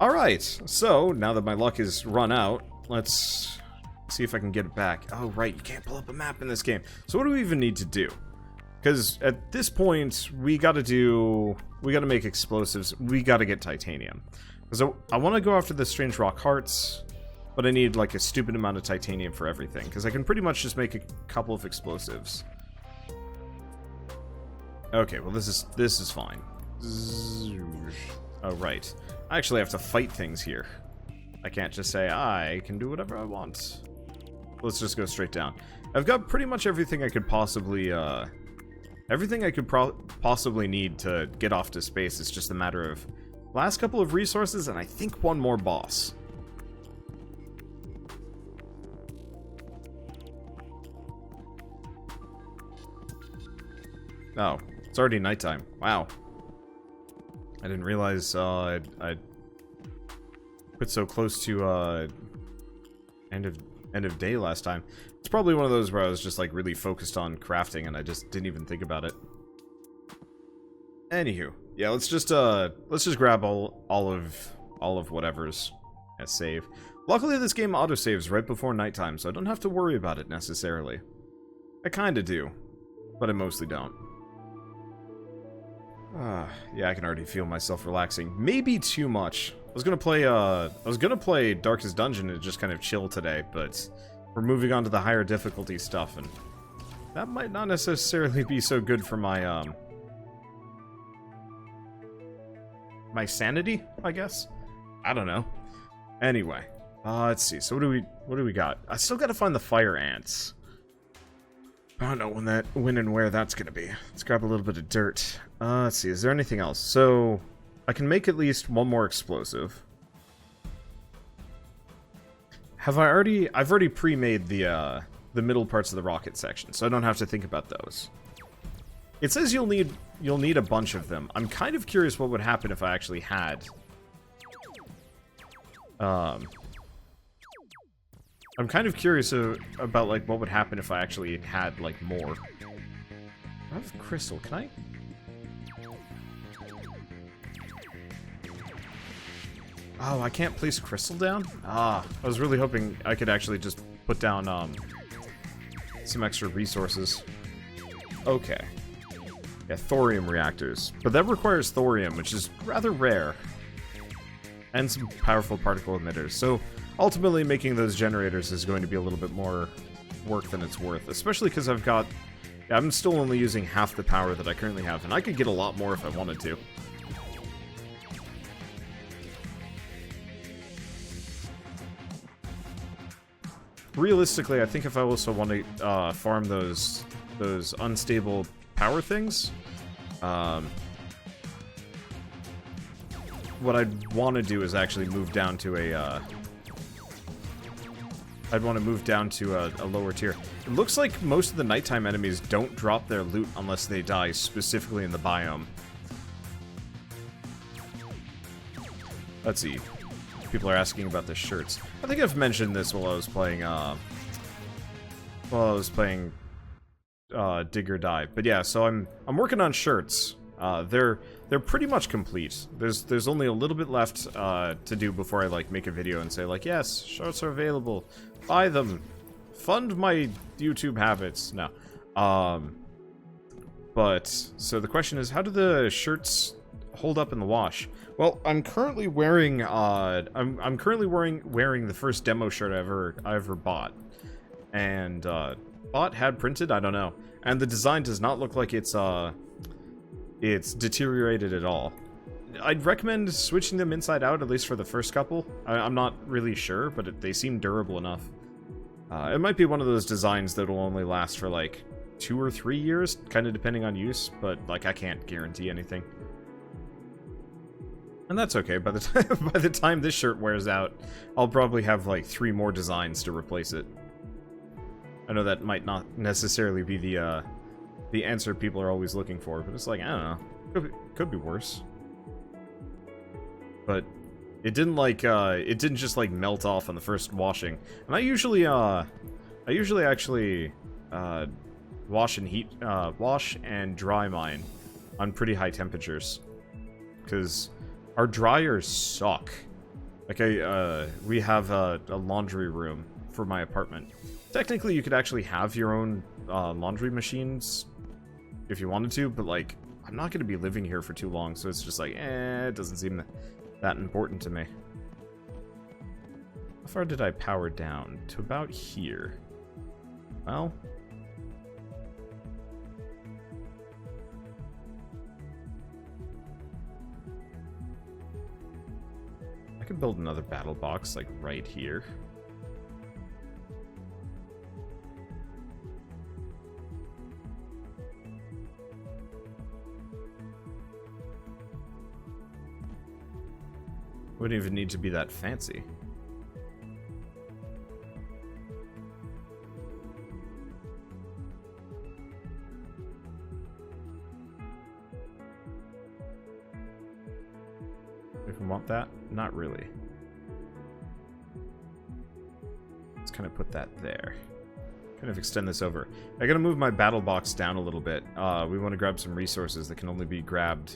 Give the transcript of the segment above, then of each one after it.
Alright, so now that my luck is run out, let's see if I can get it back. Oh, right, you can't pull up a map in this game. So what do we even need to do? Because at this point, we gotta make explosives, we gotta get titanium. So I want to go after the strange rock hearts, but I need like a stupid amount of titanium for everything, because I can pretty much just make a couple of explosives. Okay, well this is fine. Oh, right. I actually have to fight things here. I can't just say, I can do whatever I want. Let's just go straight down. I've got pretty much everything I could possibly, possibly need to get off to space. It's just a matter of last couple of resources and I think one more boss. Oh, it's already nighttime. Wow. I didn't realize I'd put so close to end of day last time. It's probably one of those where I was just like really focused on crafting and I just didn't even think about it. Anywho, yeah, let's just grab all of whatever's a save. Luckily, this game autosaves right before nighttime, so I don't have to worry about it necessarily. I kinda do, but I mostly don't. Yeah, I can already feel myself relaxing. Maybe too much. I was gonna play Darkest Dungeon and just kind of chill today, but we're moving on to the higher difficulty stuff, and that might not necessarily be so good for my my sanity, I guess. I don't know. Anyway, let's see. So what do we got? I still gotta find the fire ants. I don't know when and where that's gonna be. Let's grab a little bit of dirt. Let's see, is there anything else? So, I can make at least one more explosive. I've already pre-made the middle parts of the rocket section, so I don't have to think about those. It says you'll need a bunch of them. I'm kind of curious what would happen if I actually had. I'm kind of curious about like what would happen if I actually had like more. I have crystal. Can I? Oh, I can't place crystal down? Ah, I was really hoping I could actually just put down some extra resources. Okay. Yeah, thorium reactors. But that requires thorium, which is rather rare. And some powerful particle emitters. So, ultimately, making those generators is going to be a little bit more work than it's worth. Especially because I'm still only using half the power that I currently have. And I could get a lot more if I wanted to. Realistically, I think if I also want to farm those unstable power things, what I'd want to do is actually move down to a I'd want to move down to a lower tier. It looks like most of the nighttime enemies don't drop their loot unless they die specifically in the biome. Let's see. People are asking about the shirts. I think I've mentioned this while I was playing Dig or Die. But yeah, so I'm working on shirts. They're pretty much complete. There's only a little bit left to do before I like make a video and say like, yes, shirts are available. Buy them. Fund my YouTube habits. No. But so the question is, how do the shirts hold up in the wash? Well, I'm currently wearing I'm currently wearing the first demo shirt I ever bought. And bought, had printed, I don't know. And the design does not look like it's deteriorated at all. I'd recommend switching them inside out, at least for the first couple. I'm not really sure, but they seem durable enough. It might be one of those designs that'll only last for like 2 or 3 years, kind of depending on use, but like I can't guarantee anything. And that's okay. By the time this shirt wears out, I'll probably have like 3 more designs to replace it. I know that might not necessarily be the answer people are always looking for, but it's like, I don't know, could be worse. But it didn't like it didn't just like melt off on the first washing. And I usually actually wash and dry mine on pretty high temperatures, because our dryers suck. Like, we have a laundry room for my apartment. Technically, you could actually have your own laundry machines if you wanted to, but, like, I'm not going to be living here for too long, so it's just like, it doesn't seem that important to me. How far did I power down? To about here. Well... I could build another battle box, like, right here. Wouldn't even need to be that fancy. If we want that, not really. Let's kind of put that there. Kind of extend this over. I gotta move my battle box down a little bit. We want to grab some resources that can only be grabbed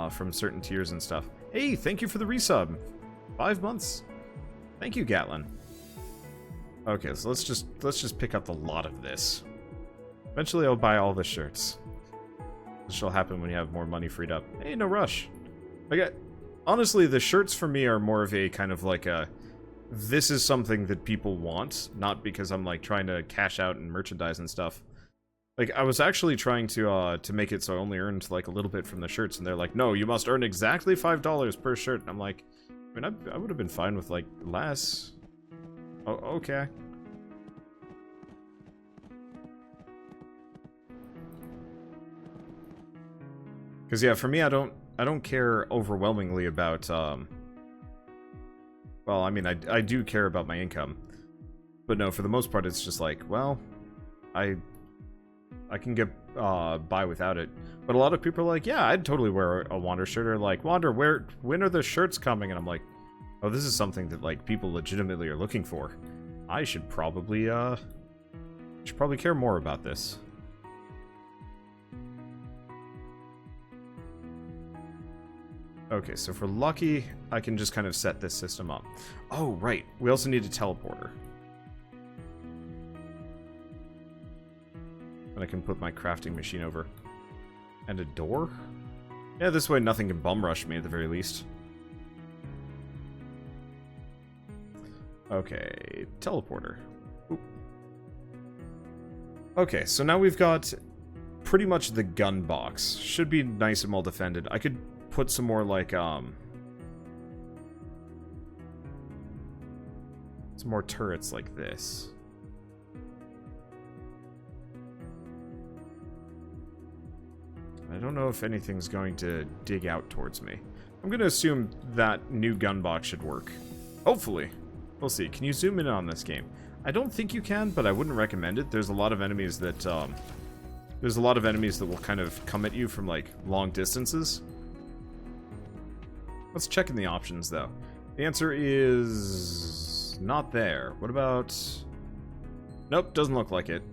from certain tiers and stuff. Hey, thank you for the resub. 5 months. Thank you, Gatlin. Okay, so let's just pick up a lot of this. Eventually, I'll buy all the shirts. This will happen when you have more money freed up. Hey, no rush. Honestly, the shirts for me are more of a kind of like a... This is something that people want, not because I'm like trying to cash out and merchandise and stuff. Like, I was actually trying to make it so I only earned, like, a little bit from the shirts, and they're like, no, you must earn exactly $5 per shirt. And I'm like, I mean, I would have been fine with, like, less. Oh, okay. Because, yeah, for me, I don't care overwhelmingly about, well, I mean, I do care about my income. But no, for the most part, it's just like, well, I can get by without it. But a lot of people are like, yeah, I'd totally wear a Wander shirt, or like, Wander, when are the shirts coming? And I'm like, oh, this is something that like people legitimately are looking for. I should probably care more about this. Okay, so for lucky, I can just kind of set this system up. Oh, right. We also need a teleporter. And I can put my crafting machine over. And a door? Yeah, this way nothing can bum rush me at the very least. Okay, teleporter. Oop. Okay, so now we've got pretty much the gun box. Should be nice and well defended. I could put some more, like, some more turrets like this. I don't know if anything's going to dig out towards me. I'm going to assume that new gun box should work. Hopefully. We'll see. Can you zoom in on this game? I don't think you can, but I wouldn't recommend it. There's a lot of enemies that, will kind of come at you from, like, long distances. Let's check in the options, though. The answer is... not there. What about... Nope, doesn't look like it.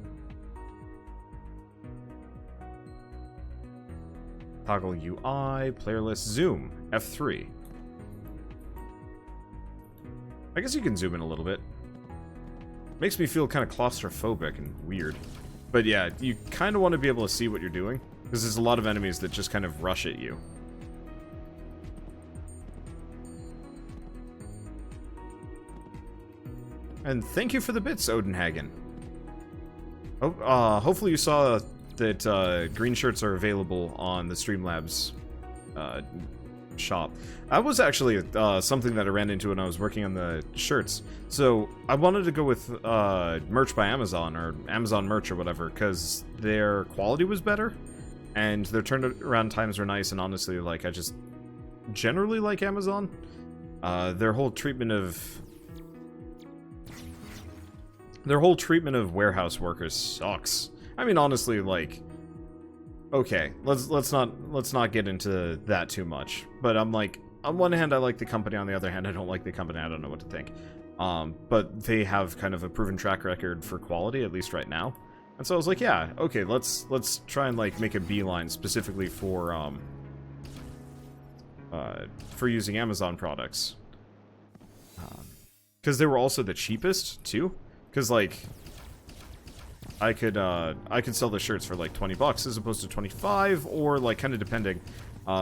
Toggle UI, player list, zoom, F3. I guess you can zoom in a little bit. Makes me feel kind of claustrophobic and weird. But yeah, you kind of want to be able to see what you're doing, because there's a lot of enemies that just kind of rush at you. And thank you for the bits, Odinhagen. Oh, hopefully you saw that green shirts are available on the Streamlabs shop. That was actually something that I ran into when I was working on the shirts. So I wanted to go with merch by Amazon, or Amazon merch or whatever, because their quality was better and their turnaround times were nice, and honestly, like, I just generally like Amazon. Their whole treatment of warehouse workers sucks. I mean, honestly, like, okay, let's not get into that too much. But I'm like, on one hand, I like the company. On the other hand, I don't like the company. I don't know what to think. But they have kind of a proven track record for quality, at least right now. And so I was like, yeah, okay, let's try and like make a beeline specifically for using Amazon products. Because they were also the cheapest, too. Because, like, I could sell the shirts for, like, 20 bucks as opposed to 25, or, like, kind of depending.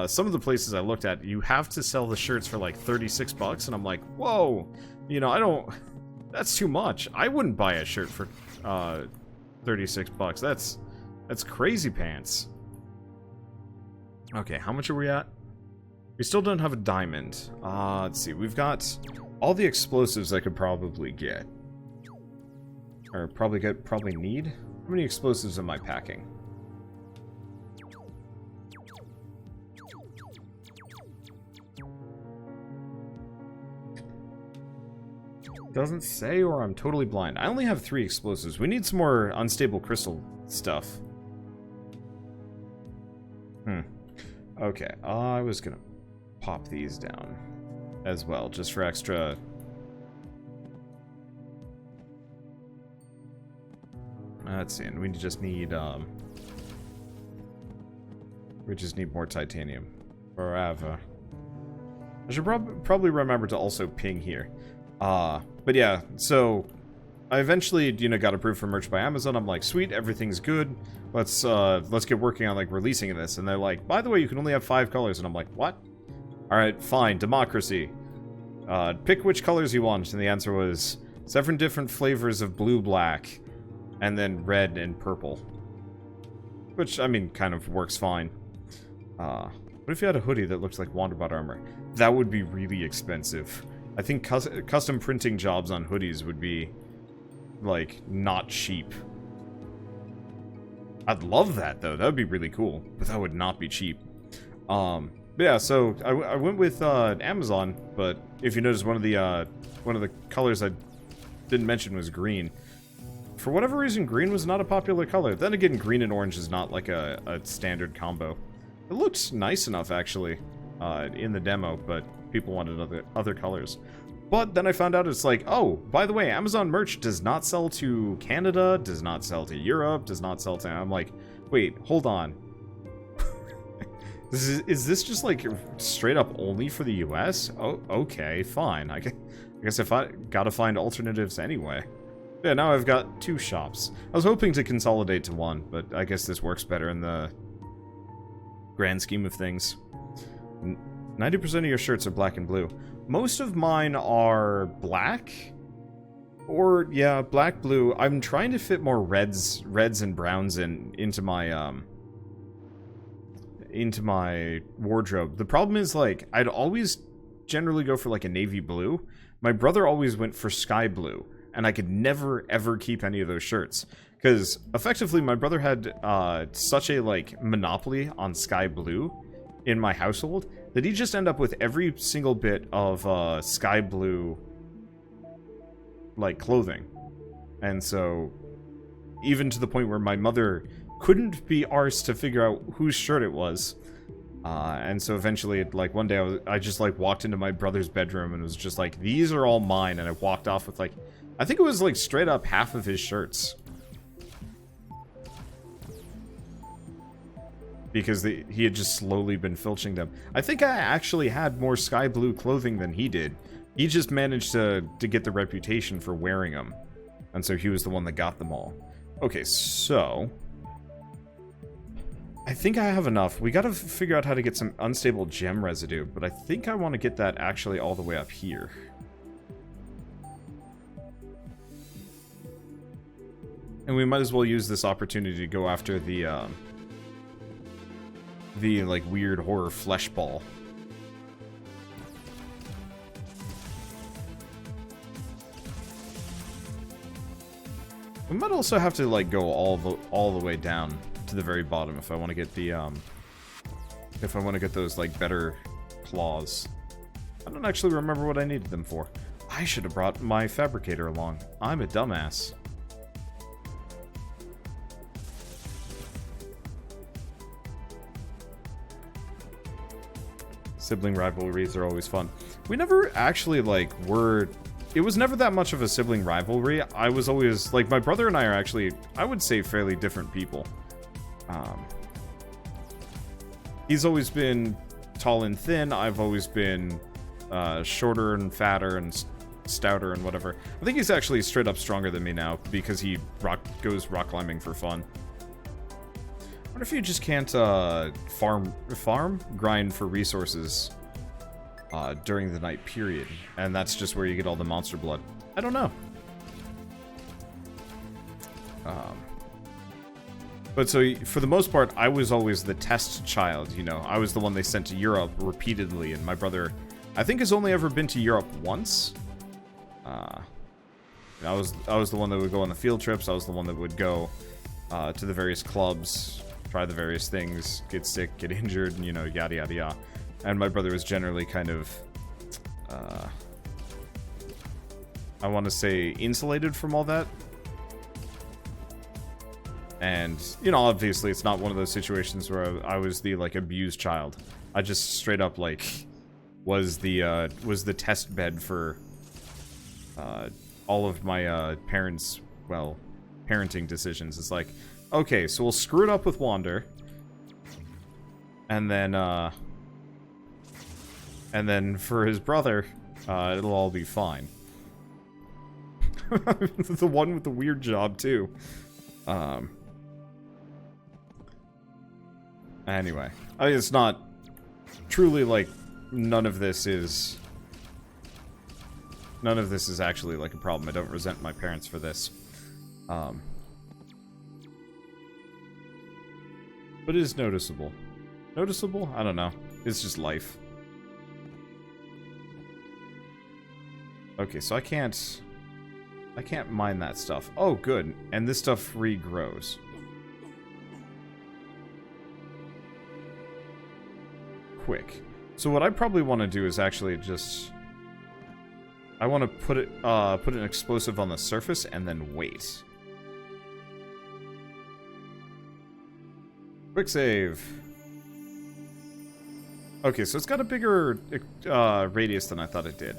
Some of the places I looked at, you have to sell the shirts for, like, 36 bucks, and I'm like, whoa, you know, I don't... That's too much. I wouldn't buy a shirt for, 36 bucks. That's crazy pants. Okay, how much are we at? We still don't have a diamond. Let's see. We've got all the explosives I could probably get. Or probably need. How many explosives am I packing? Doesn't say, or I'm totally blind. I only have 3 explosives. We need some more unstable crystal stuff. Okay, I was gonna pop these down as well, just for extra... Let's see, and we just need more titanium. Forever. I should probably remember to also ping here. But yeah, so I eventually, you know, got approved for merch by Amazon. I'm like, sweet, everything's good. Let's get working on, like, releasing this. And they're like, by the way, you can only have 5 colors. And I'm like, what? Alright, fine, democracy. Pick which colors you want. And the answer was 7 different flavors of blue, black, and then red and purple. Which, I mean, kind of works fine. What if you had a hoodie that looks like Wanderbot armor? That would be really expensive. I think custom printing jobs on hoodies would be, like, not cheap. I'd love that, though. That would be really cool. But that would not be cheap. But yeah, so I went with Amazon, but if you notice, one of the colors I didn't mention was green. For whatever reason, green was not a popular color. Then again, green and orange is not like a standard combo. It looked nice enough, actually, in the demo, but people wanted other colors. But then I found out it's like, oh, by the way, Amazon merch does not sell to Canada, does not sell to Europe, does not sell to... I'm like, wait, hold on. Is this just, like, straight up only for the US? Oh, okay, fine. I guess if I gotta find alternatives anyway. Yeah, now I've got 2 shops. I was hoping to consolidate to 1, but I guess this works better in the grand scheme of things. 90% of your shirts are black and blue. Most of mine are black. Or, yeah, black, blue. I'm trying to fit more reds and browns into my wardrobe. The problem is, like, I'd always generally go for, like, a navy blue. My brother always went for sky blue, and I could never, ever keep any of those shirts. Because, effectively, my brother had such a, like, monopoly on sky blue in my household that he'd just end up with every single bit of sky blue, like, clothing. And so, even to the point where my mother couldn't be arsed to figure out whose shirt it was. And so eventually, like, one day I just, like, walked into my brother's bedroom and was just like, these are all mine. And I walked off with, like, I think it was, like, straight up half of his shirts. Because he had just slowly been filching them. I think I actually had more sky blue clothing than he did. He just managed to get the reputation for wearing them. And so he was the one that got them all. Okay, so... I think I have enough. We gotta figure out how to get some unstable gem residue, but I think I want to get that actually all the way up here. And we might as well use this opportunity to go after the like, weird horror flesh ball. We might also have to, like, go all the way down to the very bottom if I want to get the those, like, better claws. I don't actually remember what I needed them for. I should have brought my fabricator along. I'm a dumbass. Sibling rivalries are always fun. We never actually, like, it was never that much of a sibling rivalry. I was always, like, my brother and I are actually, I would say, fairly different people. He's always been tall and thin. I've always been shorter and fatter and stouter and whatever. I think he's actually straight up stronger than me now because he goes rock climbing for fun. What if you just can't grind for resources during the night period, and that's just where you get all the monster blood? I don't know. But so, for the most part, I was always the test child, you know. I was the one they sent to Europe repeatedly, and my brother, I think, has only ever been to Europe once. I was the one that would go on the field trips. I was the one that would go to the various clubs, try the various things, get sick, get injured, and, you know, yada yada yada. And my brother was generally kind of, I want to say, insulated from all that. And, you know, obviously it's not one of those situations where I was the, like, abused child. I just straight up, like, was the test bed for all of my parents', well, parenting decisions. It's like, okay, so we'll screw it up with Wander, and then for his brother, it'll all be fine. The one with the weird job, too. Anyway, I mean, it's not truly, like, none of this is actually, like, a problem. I don't resent my parents for this. But it is noticeable. Noticeable? I don't know. It's just life. Okay, so I can't mine that stuff. Oh, good. And this stuff regrows. Quick. So what I probably want to do is actually just... I want to put an explosive on the surface and then wait. Quick save. Okay, so it's got a bigger radius than I thought it did.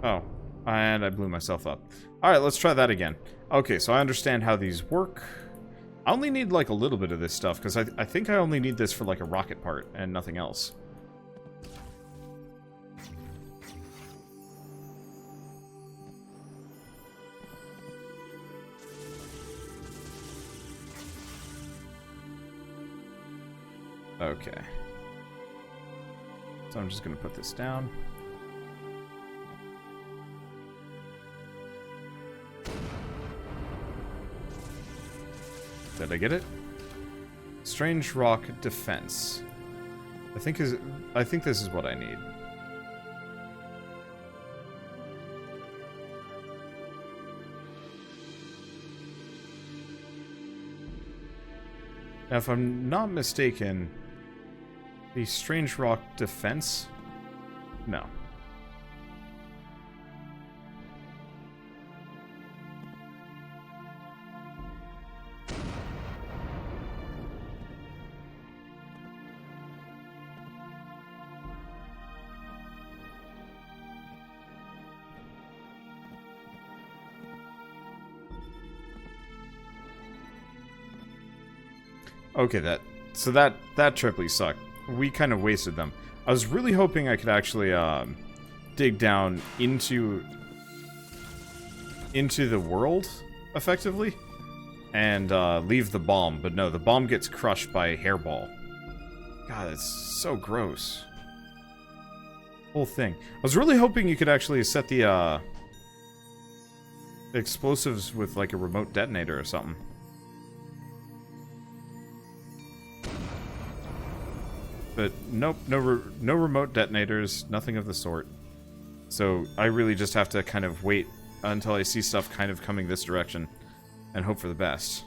Oh, and I blew myself up. Alright, let's try that again. Okay, so I understand how these work. I only need, like, a little bit of this stuff, because I think I only need this for, like, a rocket part, and nothing else. Okay. So I'm just going to put this down. Did I get it? Strange rock defense. I think this is what I need. Now, if I'm not mistaken, the strange rock defense? No. Okay, that triply sucked. We kind of wasted them. I was really hoping I could actually dig down into the world effectively and leave the bomb, but no, the bomb gets crushed by a hairball. God, it's so gross. Whole thing. I was really hoping you could actually set the explosives with like a remote detonator or something. But nope, no remote detonators, nothing of the sort. So I really just have to kind of wait until I see stuff kind of coming this direction and hope for the best.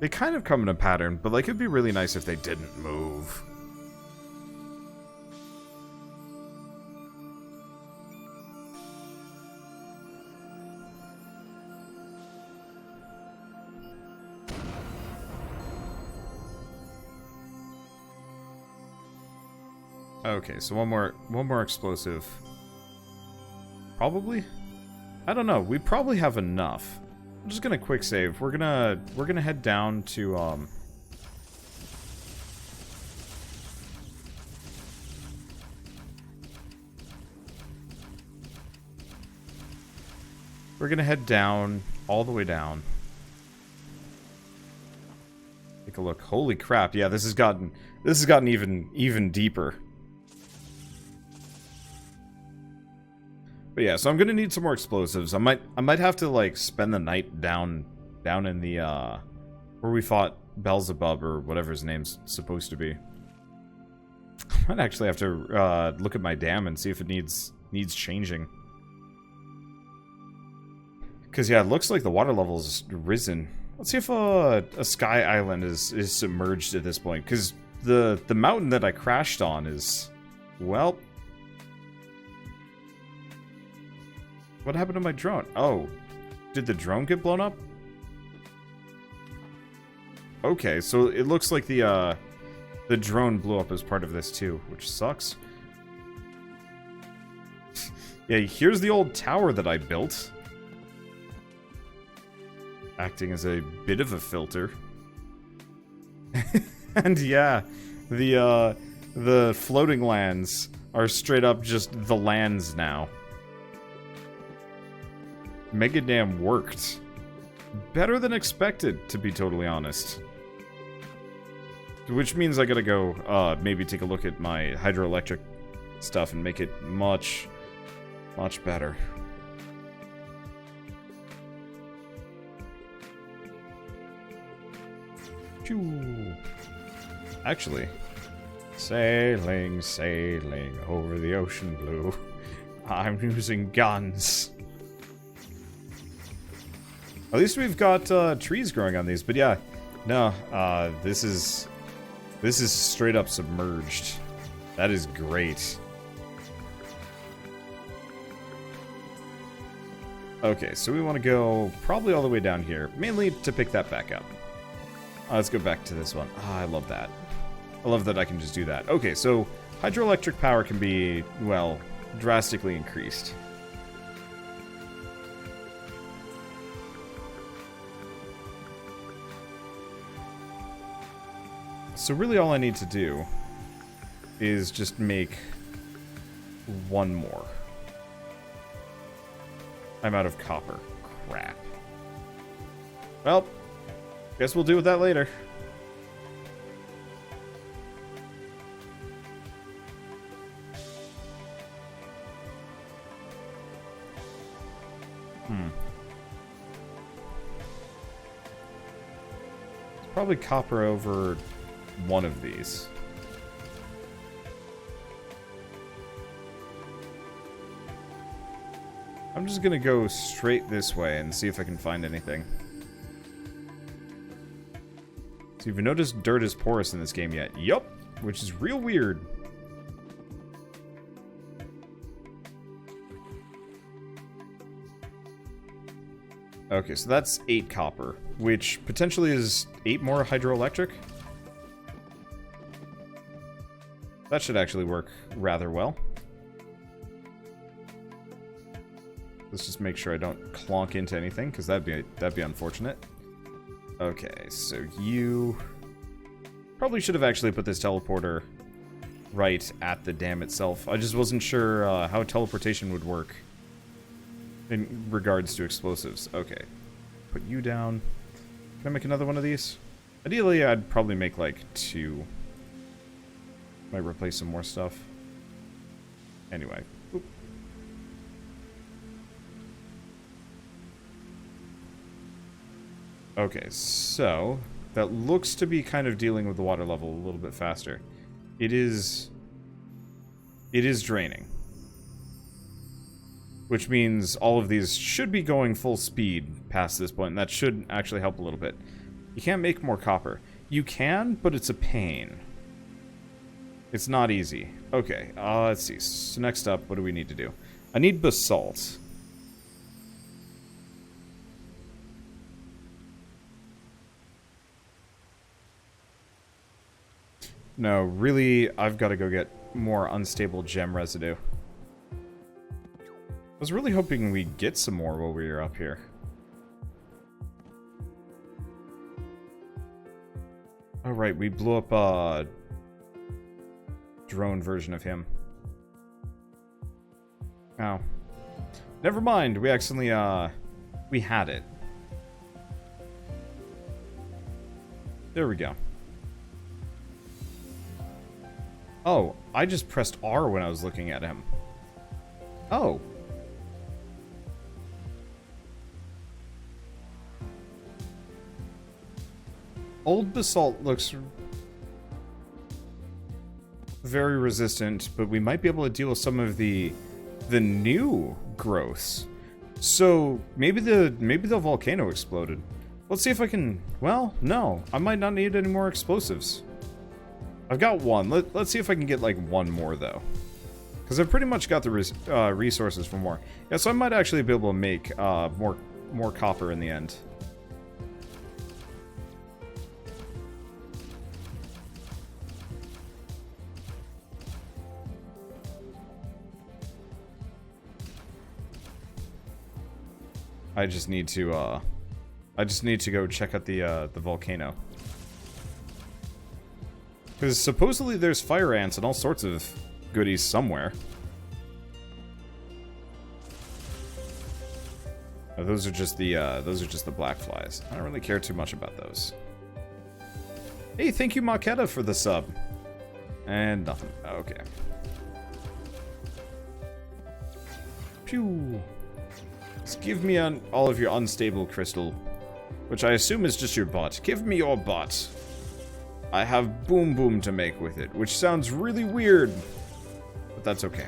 They kind of come in a pattern, but like it'd be really nice if they didn't move. Okay, so one more explosive. Probably? I don't know. We probably have enough. I'm just gonna quick save. We're gonna head down to we're gonna head down, all the way down. Take a look. Holy crap! Yeah, this has gotten even deeper. But yeah, so I'm gonna need some more explosives. I might have to like spend the night down in the where we fought Beelzebub or whatever his name's supposed to be. I might actually have to look at my dam and see if it needs changing. Because yeah, it looks like the water level's risen. Let's see if a sky island is submerged at this point. Because the mountain that I crashed on is, well, what happened to my drone? Oh, did the drone get blown up? Okay, so it looks like the drone blew up as part of this too, which sucks. Yeah, here's the old tower that I built. Acting as a bit of a filter. And yeah, the floating lands are straight up just the lands now. Mega Dam worked. Better than expected, to be totally honest. Which means I gotta go, maybe take a look at my hydroelectric stuff and make it much better. Choo. Actually, sailing, sailing over the ocean blue. I'm using guns. At least we've got trees growing on these, but yeah, no, this is straight up submerged. That is great. Okay, so we want to go probably all the way down here, mainly to pick that back up. Let's go back to this one. Ah, I love that. I love that I can just do that. Okay, so hydroelectric power can be, well, drastically increased. So really all I need to do is just make one more. I'm out of copper. Crap. Well, guess we'll deal with that later. It's probably copper over one of these. I'm just gonna go straight this way and see if I can find anything. So you've noticed dirt is porous in this game yet? Yup, which is real weird. Okay, so that's 8 copper, which potentially is 8 more hydroelectric. That should actually work rather well. Let's just make sure I don't clonk into anything, because that'd be unfortunate. Okay, so you probably should have actually put this teleporter right at the dam itself. I just wasn't sure how teleportation would work in regards to explosives. Okay, put you down. Can I make another one of these? Ideally, I'd probably make like 2. Might replace some more stuff. Anyway. Oop. Okay, so that looks to be kind of dealing with the water level a little bit faster. It is draining. Which means all of these should be going full speed past this point, and that should actually help a little bit. You can't make more copper. You can, but it's a pain. It's not easy. Okay, let's see. So next up, what do we need to do? I need basalt. No, really, I've got to go get more unstable gem residue. I was really hoping we'd get some more while we were up here. Oh right, we blew up a drone version of him. Oh. Never mind, we accidentally, we had it. There we go. Oh, I just pressed R when I was looking at him. Oh. Old basalt looks very resistant, but we might be able to deal with some of the new growths. So maybe the volcano exploded. Let's see if I can. Well, no, I might not need any more explosives. I've got one. Let's see if I can get like one more though, because I've pretty much got the resources for more. Yeah, so I might actually be able to make more copper in the end. I just need to go check out the volcano. Because supposedly there's fire ants and all sorts of goodies somewhere. Oh, those are just the black flies. I don't really care too much about those. Hey, thank you Maketa for the sub. And nothing. Okay. Pew. Just give me all of your unstable crystal, which I assume is just your butt. Give me your butt. I have boom boom to make with it, which sounds really weird, but that's okay.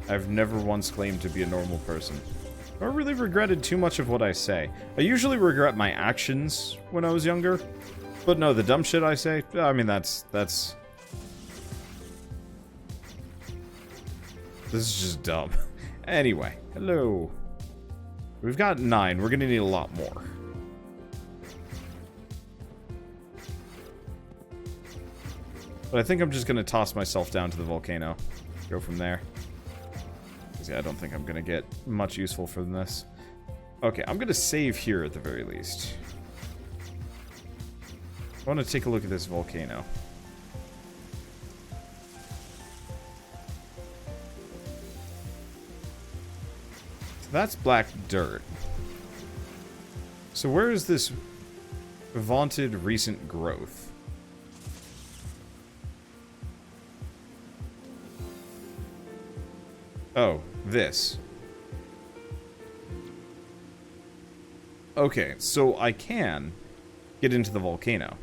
I've never once claimed to be a normal person, or really regretted too much of what I say. I usually regret my actions when I was younger, but no, the dumb shit I say, I mean, that's... This is just dumb. Anyway, hello. We've got 9. We're gonna need a lot more. But I think I'm just gonna toss myself down to the volcano. Go from there. Because yeah, I don't think I'm gonna get much useful from this. Okay, I'm gonna save here at the very least. I want to take a look at this volcano. That's black dirt. So where is this vaunted recent growth? Oh, this. Okay, so I can get into the volcano.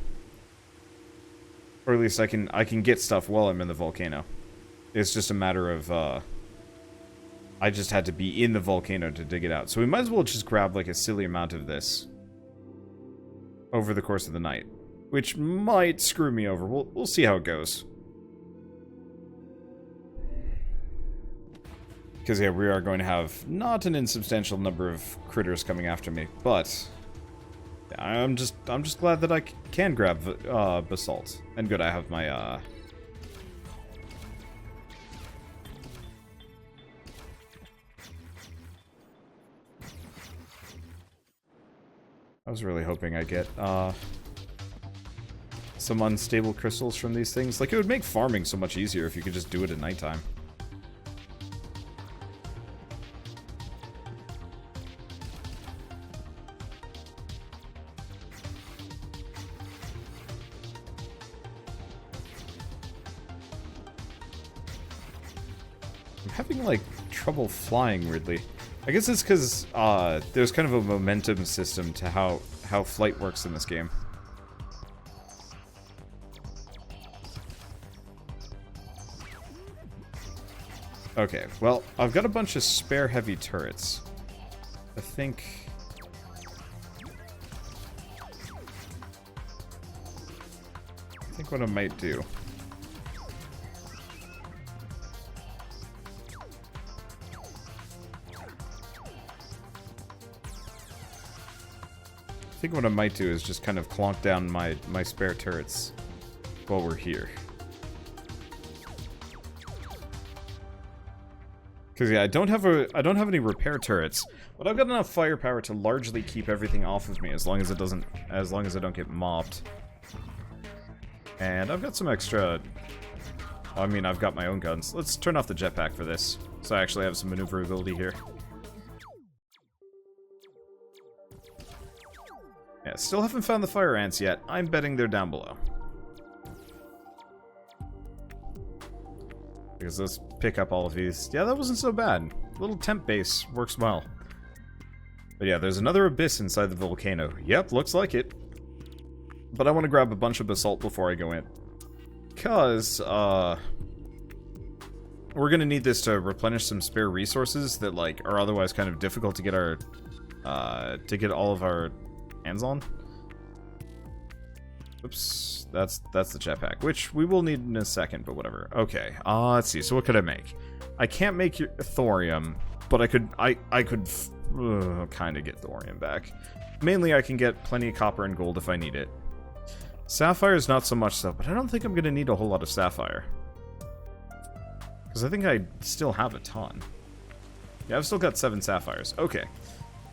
Or at least I can get stuff while I'm in the volcano. It's just a matter of I just had to be in the volcano to dig it out. So we might as well just grab like a silly amount of this over the course of the night, which might screw me over. We'll see how it goes. Because yeah, we are going to have not an insubstantial number of critters coming after me, but I'm just glad that I can grab basalt. And good, I have my I was really hoping I'd get some unstable crystals from these things. Like, it would make farming so much easier if you could just do it at nighttime. I'm having, like, trouble flying weirdly. I guess it's because there's kind of a momentum system to how flight works in this game. Okay, well, I've got a bunch of spare heavy turrets. I think what I might do. I think what I might do is just kind of clonk down my spare turrets while we're here. Because yeah, I don't have any repair turrets, but I've got enough firepower to largely keep everything off of me as long as I don't get mobbed. And I've got some extra. I mean, I've got my own guns. Let's turn off the jetpack for this, so I actually have some maneuverability here. Yeah, still haven't found the fire ants yet. I'm betting they're down below. Because let's pick up all of these. Yeah, that wasn't so bad. Little temp base works well. But yeah, there's another abyss inside the volcano. Yep, looks like it. But I want to grab a bunch of basalt before I go in. Because, we're gonna need this to replenish some spare resources that, like, are otherwise kind of difficult to get our, to get all of our hands on. Oops, that's the jetpack, which we will need in a second, but whatever. Okay, let's see. So what could I make? I can't make thorium, but I could kind of get thorium back. Mainly, I can get plenty of copper and gold if I need it. Sapphire is not so much so, but I don't think I'm gonna need a whole lot of sapphire. Because I think I still have a ton. Yeah, I've still got 7 sapphires. Okay.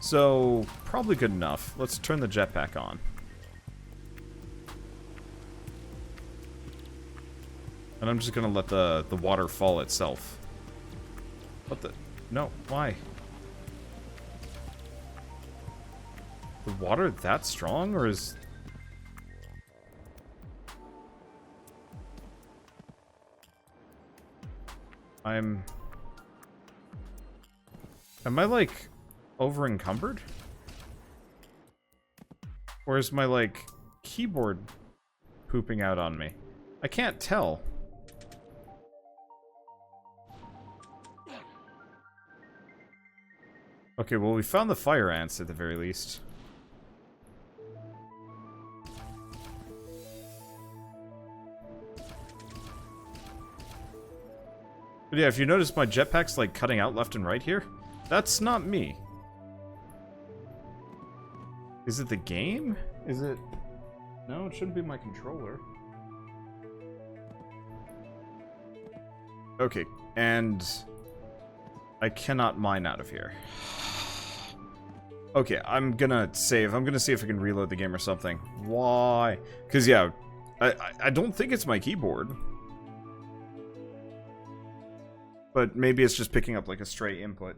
So, probably good enough. Let's turn the jetpack on. And I'm just gonna let the water fall itself. What the? No, why? The water that strong, or is... Am I, like, over-encumbered? Or is my, like, keyboard pooping out on me? I can't tell. Okay, well, we found the fire ants at the very least. But yeah, if you notice my jetpack's like cutting out left and right here, that's not me. Is it the game? Is it... No, it shouldn't be my controller. Okay, and I cannot mine out of here. Okay, I'm gonna save. I'm gonna see if I can reload the game or something. Why? Because, yeah, I don't think it's my keyboard. But maybe it's just picking up like a stray input.